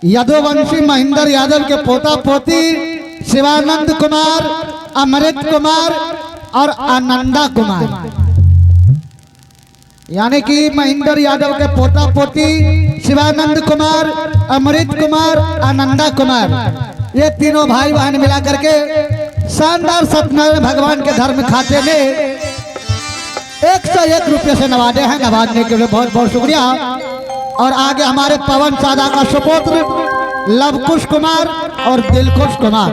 यदुवंशी महेंद्र यादव के पोता पोती शिवानंद कुमार, अमृत कुमार और आनंदा कुमार, यानी कि महेंद्र यादव के पोता पोती शिवानंद कुमार, अमृत कुमार, आनंदा कुमार, ये तीनों भाई बहन मिला करके शानदार सत्यनारायण भगवान के धर्म खाते में 101 रुपये से नवाजे हैं। नवाजने के लिए बहुत बहुत शुक्रिया। और आगे हमारे पवन सादा का सुपुत्र लवकुश कुमार और दिलखुश कुमार,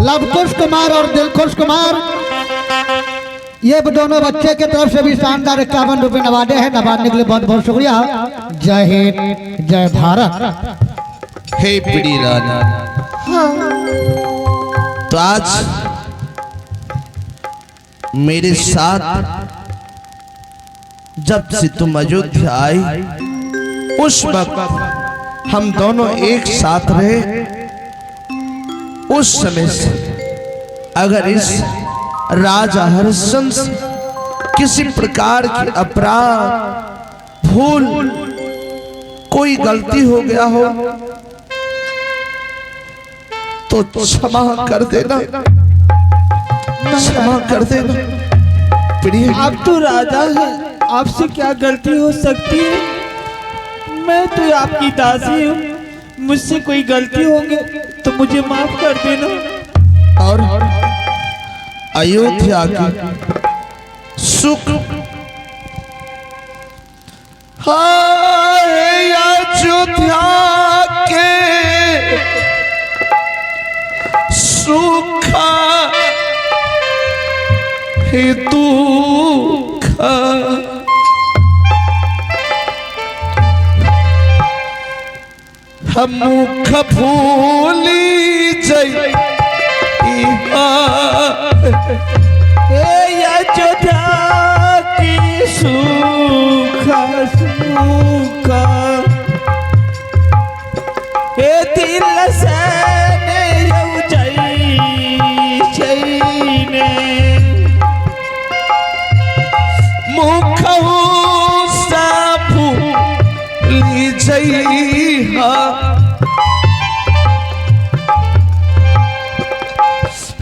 लवकुश कुमार और दिलखुश कुमार, ये दोनों बच्चे के तरफ से भी शानदार 51 रुपये नवाजे हैं। नवाजने के लिए बहुत बहुत शुक्रिया। जय हिंद, जय भारत। हे पीड़ी रानी, तो आज मेरे साथ जब से तुम अयोध्या आई उस वक्त हम दोनों एक साथ रहे। उस समय से अगर इस राजा हरिश्चंद्र से किसी प्रकार की अपराध, भूल, कोई गलती हो गया हो तो क्षमा कर देना, क्षमा कर देना। प्रिय, आप तो राजा हैं, आपसे क्या गलती हो सकती है? मैं तो आपकी दासी हूँ, मुझसे कोई गलती होगी तो मुझे माफ कर देना। और अयोध्या की सुख, हाय अयोध्या के सुख हेतु हम मुख भूली जई अयोध्या की सुख सुख ए दिल से मुख सा भूली जई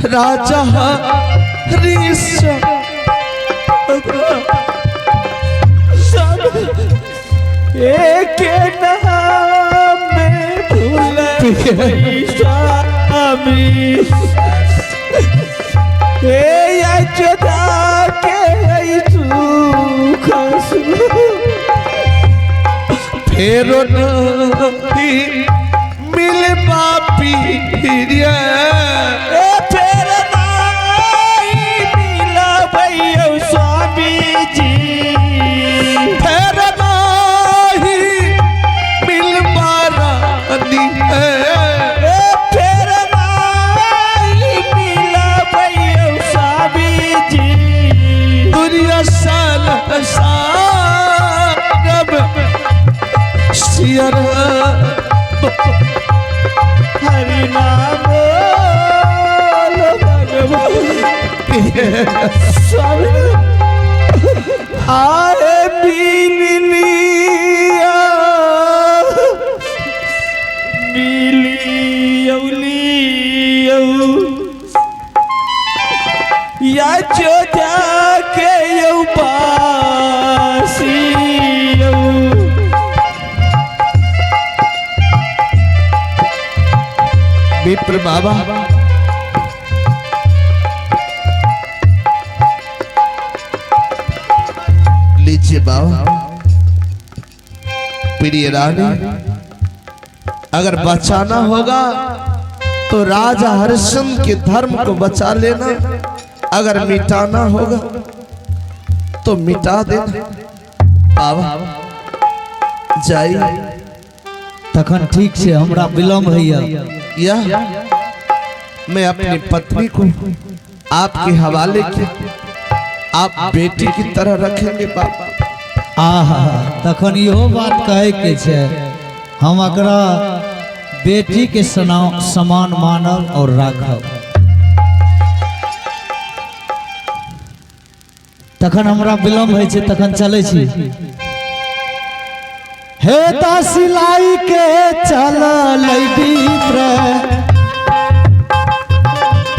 राजा हरिश्चंद्र एक नाम में भूल स्वामी अयोध्या के सुख फेरो नहीं मिल पापी स्वामी जी, फेर नहीं मिल पारानी फिर नहीं मिला भैया स्वामी जी। दुनिया साल सारब सियर हरि नाम आए मिलिया या अयोध्या के यौ पासी विप्र बाबा, लीजिए बाबा। प्रिय रानी, अगर बचाना होगा तो राजा हरिश्चंद्र के धर्म को बचा लेना, अगर मिटाना होगा तो मिटा देना। बाबा जाइए। तखन ठीक से हमरा विलम्ब भैया, यह मैं अपनी पत्नी को आपके हवाले की, आप बेटी की तरह रखेंगे बाबा। आहा, तखन इहो बात कहे के छे, हम एकरा बेटी के समान मानब और राखब। तखन हमरा विलम्ब है छे, तखन चले छी। हे ता सिलाई के चला विप्र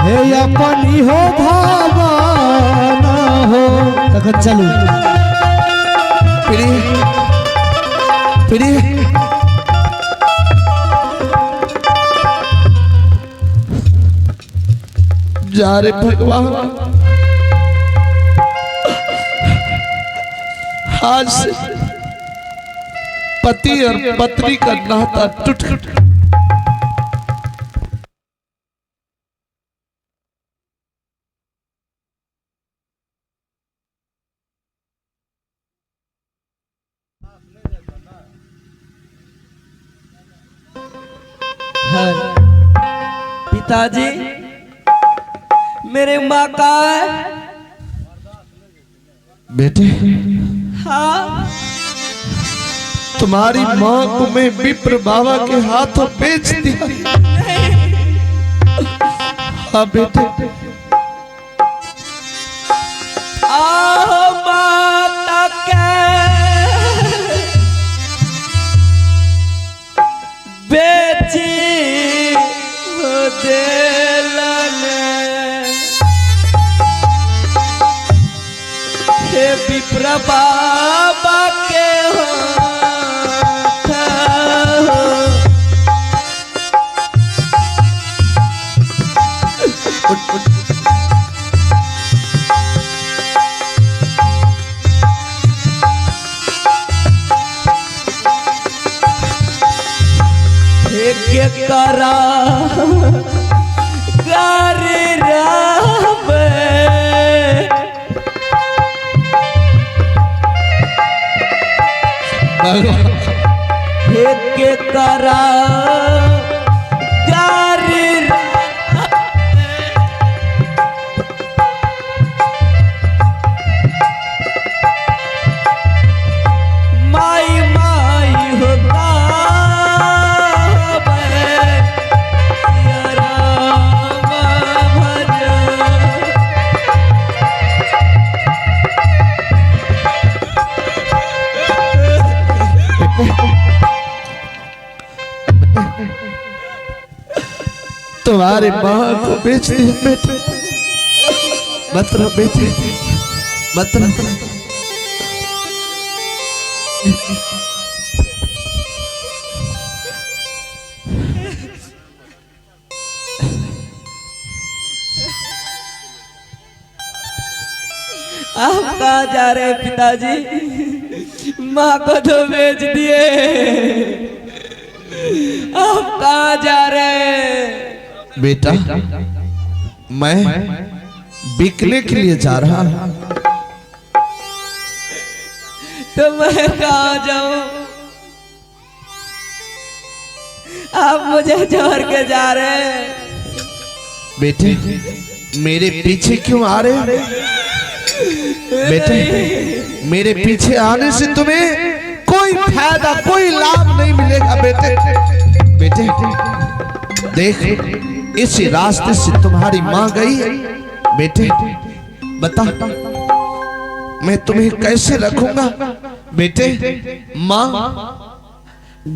हे अपनी हो भावना हो। तक चलू प्रिय प्रिय जा रे भगवान, आज से पति और पत्नी का नाता टूट गया। पिताजी, मेरे माँ कहाँ है? बेटे, हाँ, तुम्हारी माँ को मैं विप्र बाबा के हाथों बेच दिया। हाँ बेटे, आहो माता के बेची वो दिलने, हे विप्र बाबा के के करा गारी राम के करा गारी माई माई होता तुम्हारे माँ को बेच दिया बेटे। मत रहो बेटे, मत रहो। आप कहाँ जा रहे हैं पिताजी? माँ को तो बेच दिए, आप कहाँ जा रहे हैं? बेटा, मैं बिकने के लिए जा रहा हूं। तो मैं कहाँ जाऊं? आप मुझे छोड़ के जा रहे हैं। बेटे, मेरे पीछे क्यों आ रहे हो? बेटे, मेरे पीछे आने से तुम्हें कोई फायदा, कोई लाभ नहीं मिलेगा बेटे। बेटे देख, इसी रास्ते से तुम्हारी माँ गई। बेटे बता, मैं तुम्हें कैसे रखूंगा? बेटे, माँ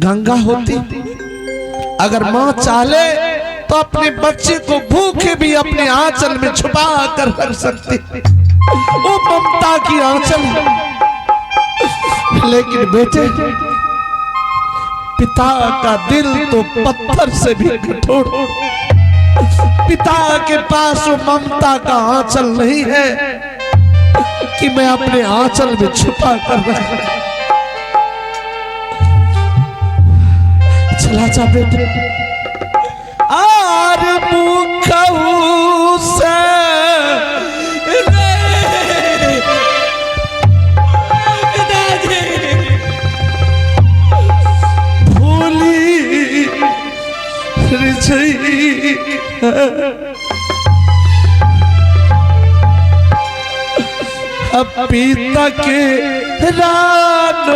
गंगा होती, अगर माँ चाहे तो अपने बच्चे को भूखे भी अपने आंचल में छुपा कर रख सकती। वो ममता की आंचल। लेकिन बेटे, पिता का दिल तो पत्थर से भी कठोर। पिता के पास वो ममता का आंचल नहीं है कि मैं अपने आंचल में छुपा कर रखूं। चला जा बेटे, आर मुखऊ से भूली अब पिता के रान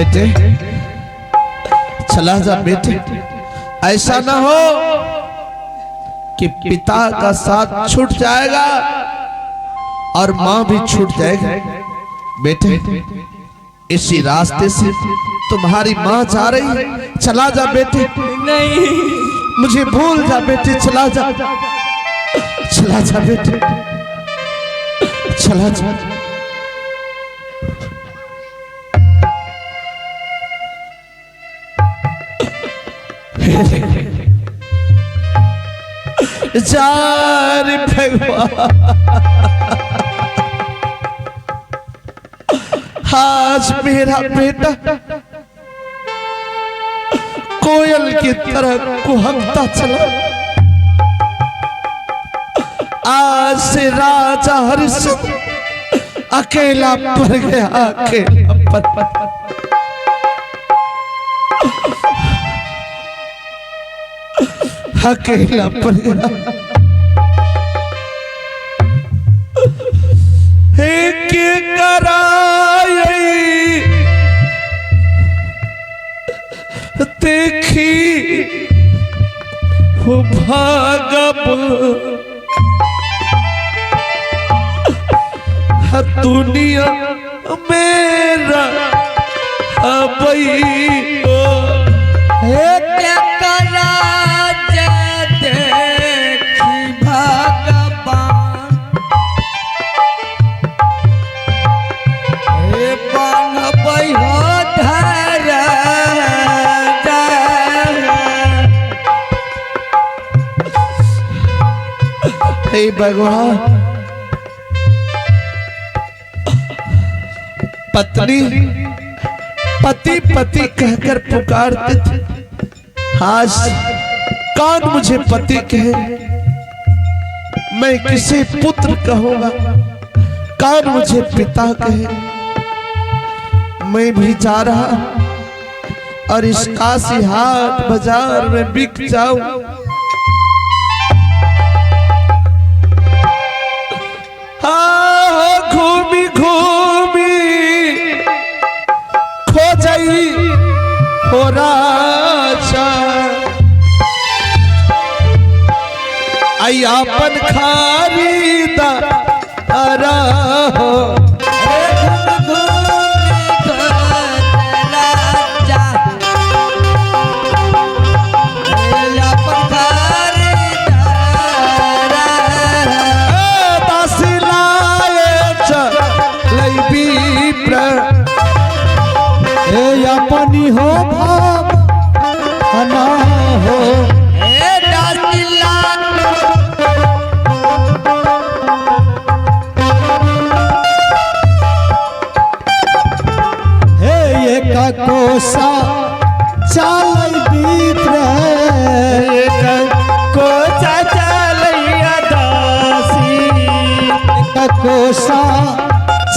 बेटे चला जा बेटे, ऐसा ना हो कि पिता का साथ छूट जाएगा और माँ भी छूट जाएगी। बेटे इसी रास्ते से तुम्हारी माँ जा रही है, चला जा बेटे। नहीं, मुझे भूल जा बेटे, चला जा, चला जा बेटे, चला जा। जा रे भगवान, आज मेरा बेटा कोयल की तरह कुहकता चला। आज से राजा हरिश्चंद्र अकेला पड़ गया, अकेला पड़। अकेला पड़ गया। के कराई देखी हो भागब दुनिया मेरा अबई हे भगवान, पत्नी पति पति कहकर पुकारते थे, आज कौन मुझे पति कहे? मैं किसे पुत्र कहूंगा? कौन मुझे पिता कहे? मैं भी जा रहा और इस काशी हाट बाजार में बिक जाऊं। घूमी घूमी खो जाई हो राजा, आई आपन खरीदा अरा हो। अपनी हो भाव ना हो हे ये कोसा चल बीत रहे कोसा चलैया दासी, कोसा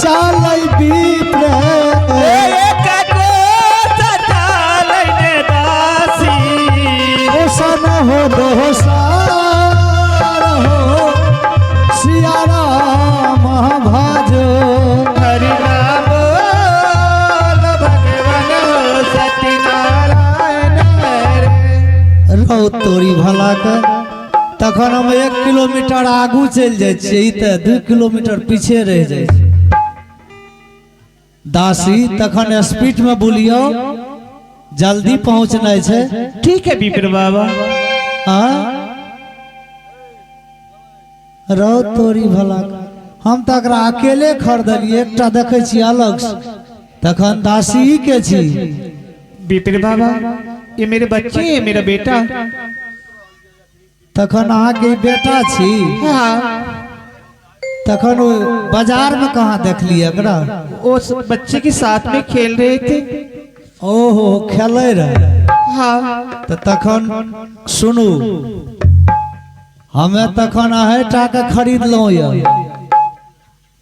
चल बीत रहे हो हो सिया राम भाजो हरि नाम भगवान सत्यनारायण रहो तोरी भला के। तखन हम 1 किलोमीटर आगू चल जाए छियै, तऽ 2 किलोमीटर पीछे रह जाए दासी। तखन स्पीड में बोलियो, जल्दी पहुंचना है। ठीक है विपिन बाबा। रहो तोरी भला, हम तो अकरा अकेले खरीदलिए, एकटा देखे छी अलग से, तखन दासी के छी। विपिन बाबा ये मेरे बच्चे, ये मेरा बेटा। तखन अहाँ के बेटा छी? हाँ। तखन वो बाजार में कहाँ देख लिया एकरा? उस बच्चे के साथ में खेल रहे थे। ओहो खेले रहे। हाँ। तो तखन सुनू, हमें तखन अहे टा के खरीद लो,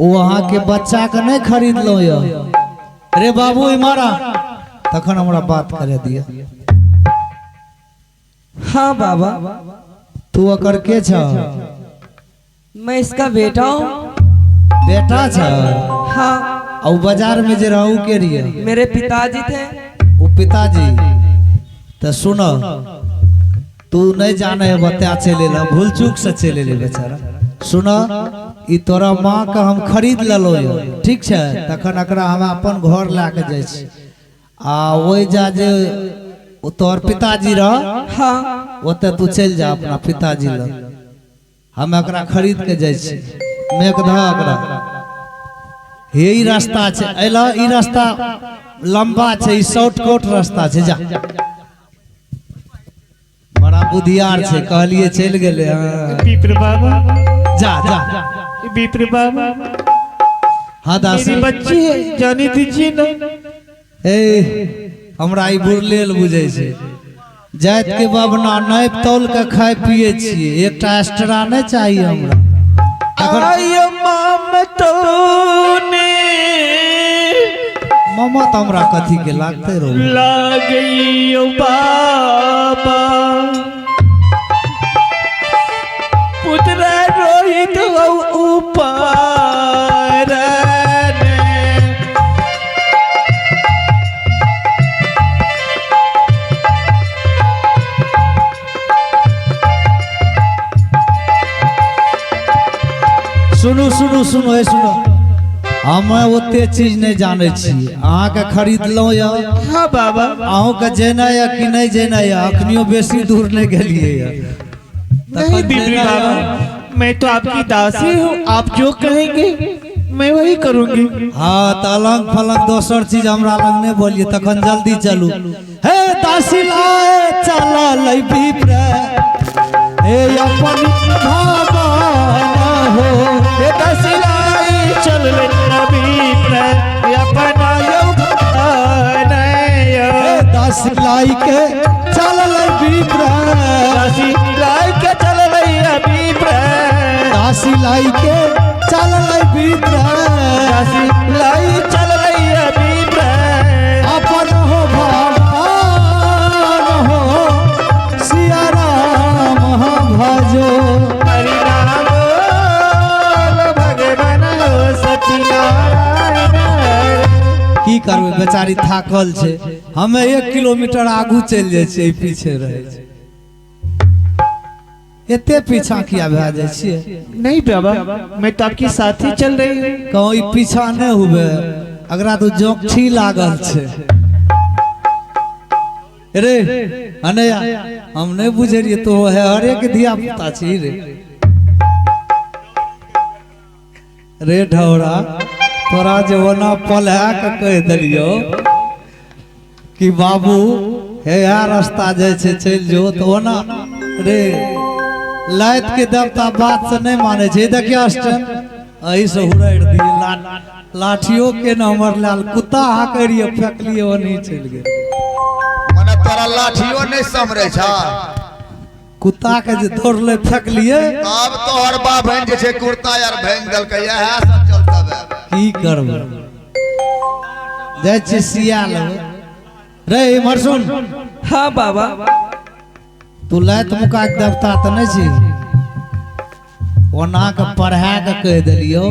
वो अहाँ के बच्चा के नहीं खरीद लो। अरे बाबू इमारा, तखन हमरा बात करे दिया। हाँ बाबा। तू अकर के छ? मैं इसका बेटा हूँ। बेटा छ? हाँ। और बाजार में जे रहू के रहिए मेरे पिताजी थे। वो पिताजी। तो सुनो, तू नहीं जाने है बता चले ला, भूल चूक से चले ले बेचारा। सुनो, ई तोरा माँ का हम खरीद ललो यो, ठीक है। तखन एकरा हम अपन घर लाके जाय छी आ वही जा जे तोर पिताजी रह, हाँ ओते तू चल जा अपना पिताजी लग। हम एकरा खरीद के जाय छी। मेघ धा एकरा हे ई रास्ता छै, एला ई रास्ता लंबा छै, ई शॉर्टकट रास्ता छै, जा। बड़ा बुधियार छै, कहलिए चल गेले। हाँ विप्र बाबा, जा जा। विप्र बाबा, हाँ दास, मेरी बच्ची है, जाने दीजिए ना। ए हमरा ई बुरलेल बुझै छै। जात के बाबना नैप तौल के खाए पिए छिए, एकटा एक्स्ट्रा नहीं चाहिए हमरा। आय ममतोने मामा तो हमरा कथी के लागते रहो लागइयो बाबा, पुत्र रोहित ऊपर सुनो सुनो सुनो ए सुनो, हमें ओते चीज नहीं जाने छी। अहाँ के खरीद लो या हाँ बाबा, अहूँ के जेना या कि नहीं जेना या, अखनियो बेसी दूर नहीं गेलिए या। नहीं बिप्री बाबा, मैं तो आपकी दासी हूँ, आप जो कहेंगे मैं वही करूँगी। हाँ तो अलग फलंग दोसर चीज हमरा लग नहीं बोलिए, तखन जल्दी चलू। हे दासी लाए चला लै विप्र, हे अपन भगवान हो। हे दसिलाई चल ले विप्र, अपना यौवन हे दासी लाई के चल लै विप्र, दसिलाई के चल ले विप्र, दासी लाई के चल लै विप्र, दसिलाई चल ले विप्र, अपन हो भगवान हो, सिया राम हो भजो। हरि नाम बोल भगवान हो सत्यनारायण। की करबे बेचारी थाकल छे, हमें 1 किलोमीटर आगू चल जाए छे, पीछे रहे छे। एते पीछा किया भे जाए छिए? नहीं बाबा, मैं तो आपके साथ ही चल रही हूँ। कहूँ ई पीछा नहीं हुए, अगरा तो जोंकठी लागल छे। रे अनया, हम नहीं बुझे रहिए तो है हरे के धिया पुता छी रे। रे ढौरा, तोरा जे ओना पलहा के कह दिलियो कि बाबू हे यार रास्ता जाए छे चल जो, तो ओना रे लाइत के देवता बात से नहीं माने छे। देखियो स्टैंड अही से हुराड़ दिए, लाठियों के न हमर लाल कुत्ता हाकरिए फेंक लिए, वो नहीं चल गए। मने तोरा लाठियो नहीं समरे छा, कुत्ता के जे दौड़ ले फेंक लिए। अब तो हर बा बहन जे छे कुर्ता यार बहन दल के यह सब चलता है। की करबे जाय छे सियाल रे। इमहर सुन, हाँ बाबा, तू लाइत मुका के देवता तो नहीं छी। ओना के पढ़ा के कह दिलियो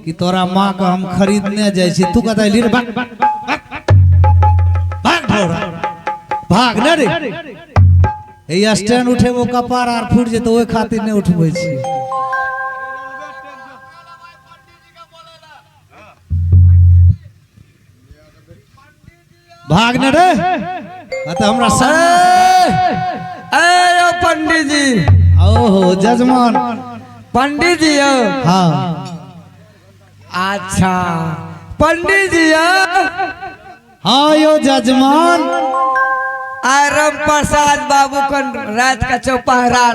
कि तोरा माँ का हम खरीदने जाय छी, तू कहता ली रे भाग भाग ढोरा भाग न रे। ए स्टैंड उठे वो कपार आर फूट जे, तो ओए खातिर नहीं उठबै छी। भाग न रे, तो हमरा ए पंडित जी, ओहो जजमान, पंडित जी हो? हाँ अच्छा पंडित जी हो? हाँ यो जजमान। राम प्रसाद बाबू कन रात का चौपहरा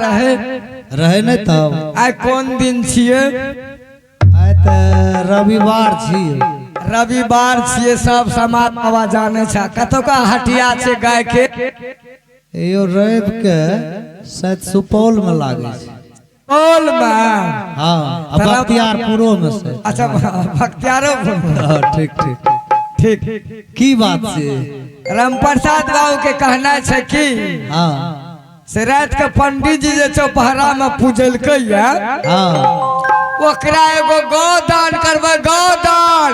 रहे नहीं तब आई कौन दिन छिए? आइ त रविवार छिए। रविवार छिए, सब समाज बाबा जाने छा। कतो का हटिया छे गाय के? यो रवि के शायद सुपौल में लागे छे। बोल में? हाँ बख्तियारपुरो में से। अच्छा बख्तियारो। हाँ, ठीक ठीक ठीक। की बात से? राम प्रसाद बाबू के कहना है कि हाँ से रात के पंडित जी जे चौपहरा में पूजलकै या, हाँ ओकरा एगो गौदान करबै, गौदान।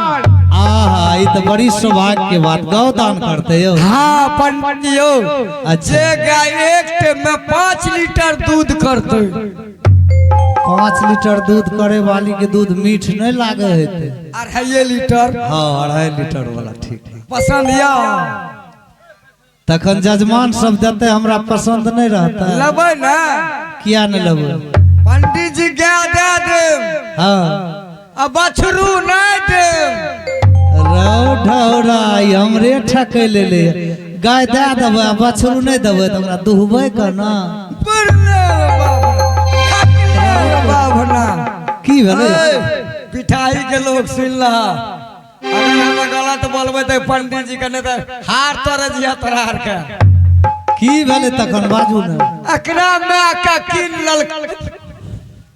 आहा बड़ी सौभाग्य के बात गौदान करते हो। हाँ पंडित जी हो। अच्छा। जे गाय एक टाइम में 5 लीटर दूध करते। 5 लीटर दूध करे वाली के दूध मीठ नहीं लागे हेते। 2.5 लीटर। हाँ 2.5 लीटर वाला ठीक है। पसंद या तखन जजमान सब देते हमरा पसंद नहीं रहता है। लेबै ना? किया नहीं लेबै? पंडित जी गाय दे दे। हाँ अब बछरू नहीं दे। रौ ढौरा हमरे ठके ले ले गाय दे देबै बछरू नहीं देबै तो हमरा दुहबै का ना। बाबना की भेलै? पिठाई के लोग सुन रहा। अगर हम गलत बोलबे तो पंडित जी के नहीं तो हार तोड़ दिया तोरा हार के। की भेलै तखन बाजू ना। एकरा में का किन लल।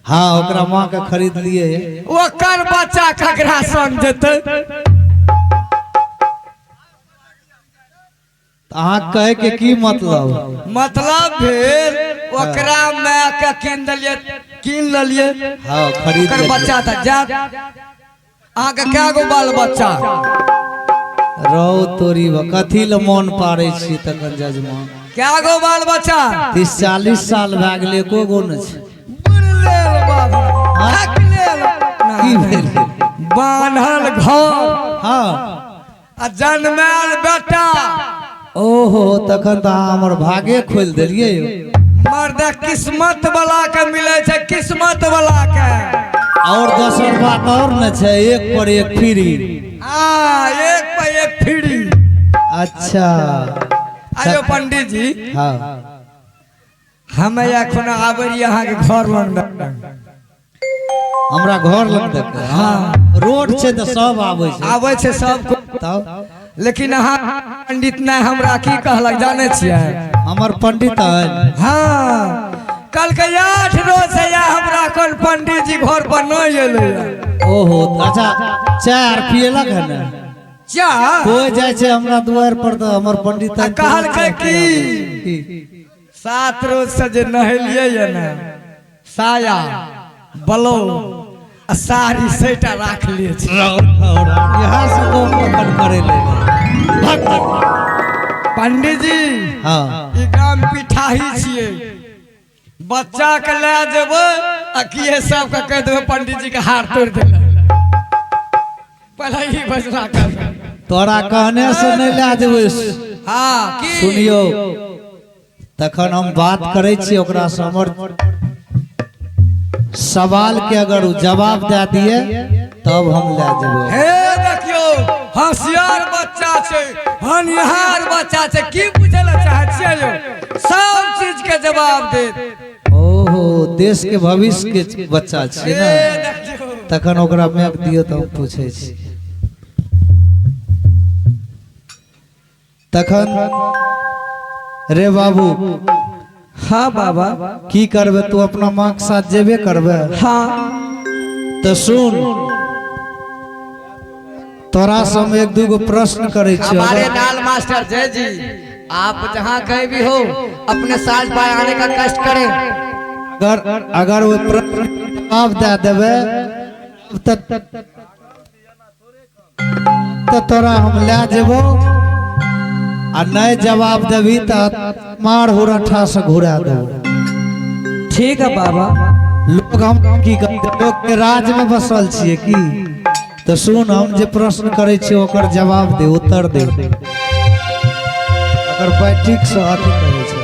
हाँ ओकरा माँ के खरीद लिए। ओकर बच्चा ककरा संग जेतै? अहाँ कहे के की मतलब? मतलब भेल ओकरा में का किन दलिए किन ललिए। हाँ खरीद ओकर लेलियै। बच्चा था जा। अहाँ के कै गो बाल बच्चा? रौ तोरी कथी ले मन पारे छी तखन जजमान? कै गो बाल बच्चा? 30-40 साल भए गेलै एको गो नहि छै। की भेल? बान्हल घर हाँ आ जन्माल बेटा। ओहो तखन तो अहाँ हमर भागे खोल देलियै यौ। मर्द किस्मत वाला के मिले छै किस्मत वाला के। और दोसर बात और न छै एक पर एक फ्री। हाँ एक पे एक फ्री। अच्छा आयो पंडित जी हाँ हमें एखन आबै यहाँ के घर लग। हमरा घर लग देखे। हाँ रोड छै तो सब आबै छै। आबै छै सब। तब लेकिन अहाँ पंडित नहीं हमरा की कहलक जाने छियै? हमर पंडित है। हाँ कल के 8 रोज से या हमरा कोन पंडित जी घर पर नहीं एले। ओहो अच्छा चाय आर पियलक है ना? क्या कोई जाय छै हमरा द्वार पर तो हमर पंडित है। कहल के की 7 रोज से जे नहेलिए ये ना साया बलो आ साड़ी सेटा राख लिए छी। यहाँ से को पकड़ करे ले पंडित जी हाँ ई गाम पिठाही छिए। बच्चा के ले जेबै आ किए सब के कह देबै पंडित जी के हार तोड़ देला। पहले ही बजना कर। तोरा कहने से नहीं ला देबै। हाँ की सुनियो तखन हम बात करे छी ओकरा से हमर सवाल के अगर उ जवाब दे दिए तब हम ले जेबै। हे देखियो होशियार बच्चा छै होनहार बच्चा छै। की पूछे ला चाहे छियै यो? सब चीज के जवाब दे। ओहो देश के भविष्य के बच्चा छियै हे ना। देखियो तखन ओकरा मैप दियो तो हम पूछे छी। तखन रे बाबू हाँ बाबा की करबे तू अपना माँ के साथ जेबे करबे? हाँ तो सुन तोरा से हम 1-2 प्रश्न करे छी। हमारे दाल मास्टर जय जी आप जहाँ कहीं भी हो अपने साज पार आने का कष्ट करें। अगर वो प्रश्न के जवाब दे देवे तो तोरा हम ले जेबो आ नहीं जवाब देवी तो मार हुरठा से घुरा देबो। ठीक है बाबा। लोग हम की करते लोग के राज में बसल छिए की। तो सुन हम जे प्रश्न करे छी ओकर जवाब दे उत्तर दे। अगर बैठिक से अथी करे छै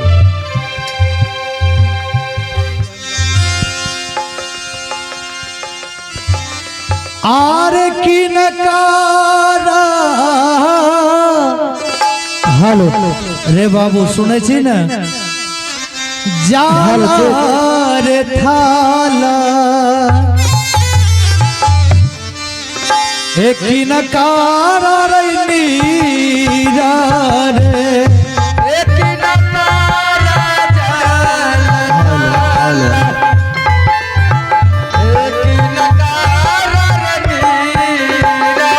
आरे की नकारा। हेलो रे बाबू सुने छी ना? जाला रे थाला एक नकारा रे नीरा रे एक नकारा जाला एक नकारा नीरा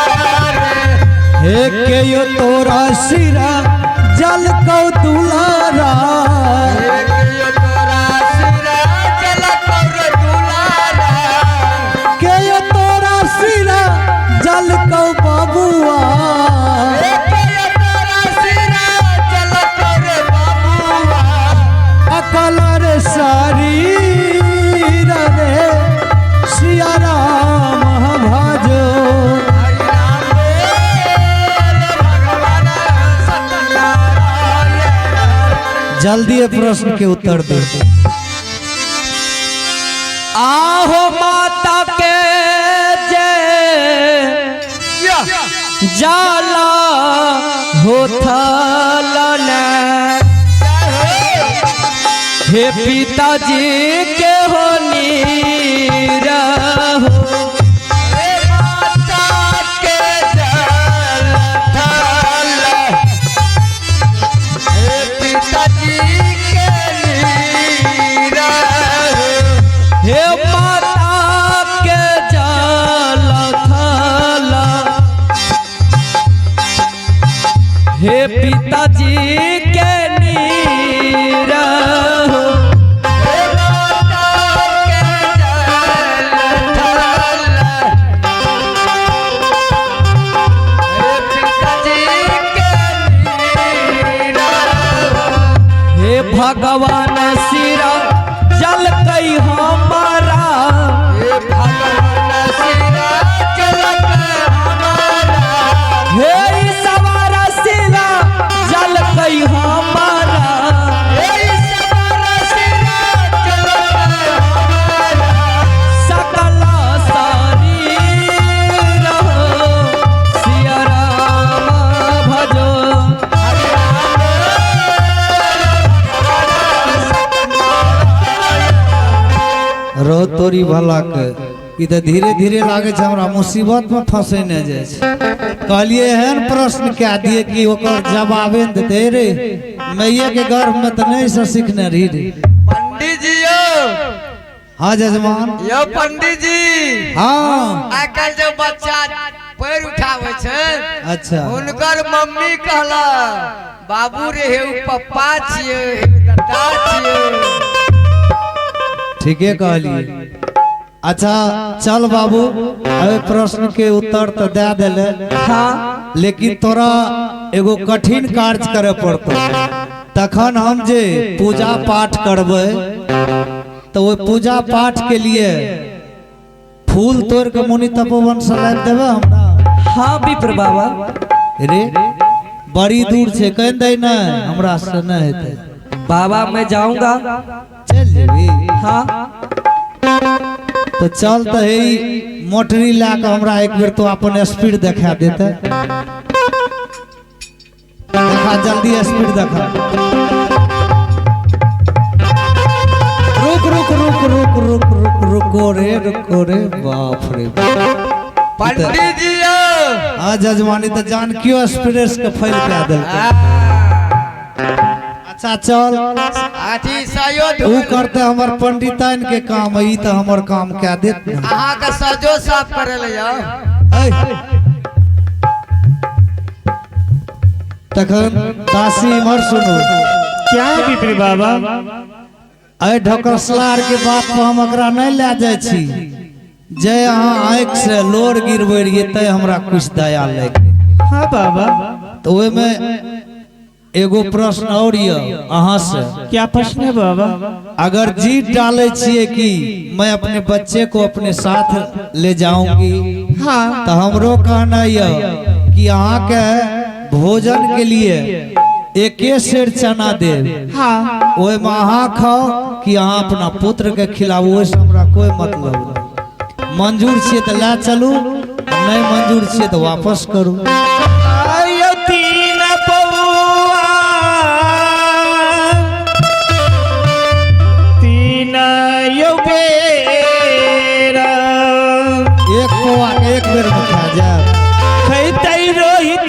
रे एक यो तोरा सिरा जल को दुलारा एक यो तोरा सिरा जल को दुलारा के यो तोरा सिरा जल को बबुआ जल्दी ये प्रश्न के उत्तर दे। आहो माता के जय जाला होथल हे पिताजी के हो नीर हो हे पिताजी के नीर हो हे माता के जल थल हे पिताजी के नीर हो हे भगवान सिरा जल कई हमारा हे भगवान सिरा जल कई हमारा हे जल कई हमारा सकल शरीर हो सिया राम भजो रो तोरी भला के ई तो धीरे धीरे लागे छै हमरा मुसीबत में फंसे न जाय छै। कहलिए एहन प्रश्न क्या दिए कि ओकर जवाबे न देते रे मैया के गर्भ में तो नहीं से सीखने रही रे। पंडित जी यो हाँ जजमान यो पंडित जी हाँ आजकल जो बच्चा पैर उठावे छै अच्छा उनकर मम्मी कहला बाबू रे हे पप्पा छिए दादा छिए ठीके कहलिए। अच्छा चल बाबू अबे प्रश्न के उत्तर तो दे देले हाँ लेकिन तोरा एगो कठिन कार्य करे पड़तो तखन हम जे पूजा पाठ करबै तो वो पूजा पाठ के लिए फूल तोड़ के मुनि तपोवन से लाइब देबे हमरा। हाँ विप्र बाबा रे बड़ी दूर से कह दे न हमरा से न हेते बाबा मैं जाऊंगा चल जेबी हाँ तो चल तो है मोटरी ला के हमरा एक बेर तो अपन स्पीड दिखा देते देखा जल्दी स्पीड दिखा रुक रुक रुक रुक रुक रुक रुको रे बाप रे पंडित जी हाँ जजमानी तो जान क्यों स्पीड के फैल के दिल अच्छा चल अथी सयोध ऊ करते हमर पंडिताइन के काम है, ई तो हमर काम क्या देत अहाँ का सजो साफ करे ले जाओ। तखन दासी इमर सुनो क्या है विप्र बाबा? अय ढकसलार के बात पर हम एकरा नहीं ले जाय छी जे अहाँ आँख से लोर गिरबै रहिए तै हमरा कुछ दया लगे। हाँ बाबा तो ओय में एगो प्रश्न और ये अहाँ से क्या प्रश्न है बाबा? अगर जीत डाले छिए कि मैं अपने बच्चे को अपने साथ ले जाऊंगी हाँ तो हमरो कहना ये कि अहाँ के भोजन के लिए एके सेर चना दे हाँ ओए में अहाँ खाओ कि अहाँ अपना पुत्र के खिलाओ, ओइसे हमरा कोई मतलब नहीं। मंजूर छिए तो ला चलू, नहीं मंजूर छिए तो वापस करू। आयो तीन पौआ तीन यो बेरा एक पौआ के एक बेर में खा जाए खैतै रोहित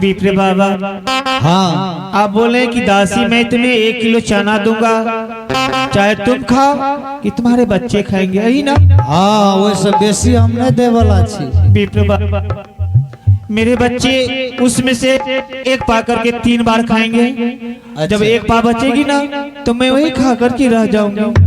विप्र बाबा, हाँ आप बोले कि दासी मैं तुम्हें 1 किलो चना दूंगा, चाहे तुम खाओ कि तुम्हारे बच्चे खाएंगे, यही ना? हाँ वैसे बेसी हम नहीं दे वाला छी। विप्र बाबा, मेरे बच्चे उसमें से 1 पा करके 3 बार खाएंगे। जब 1 पा बचेगी ना तो मैं वही खा करके रह जाऊंगी।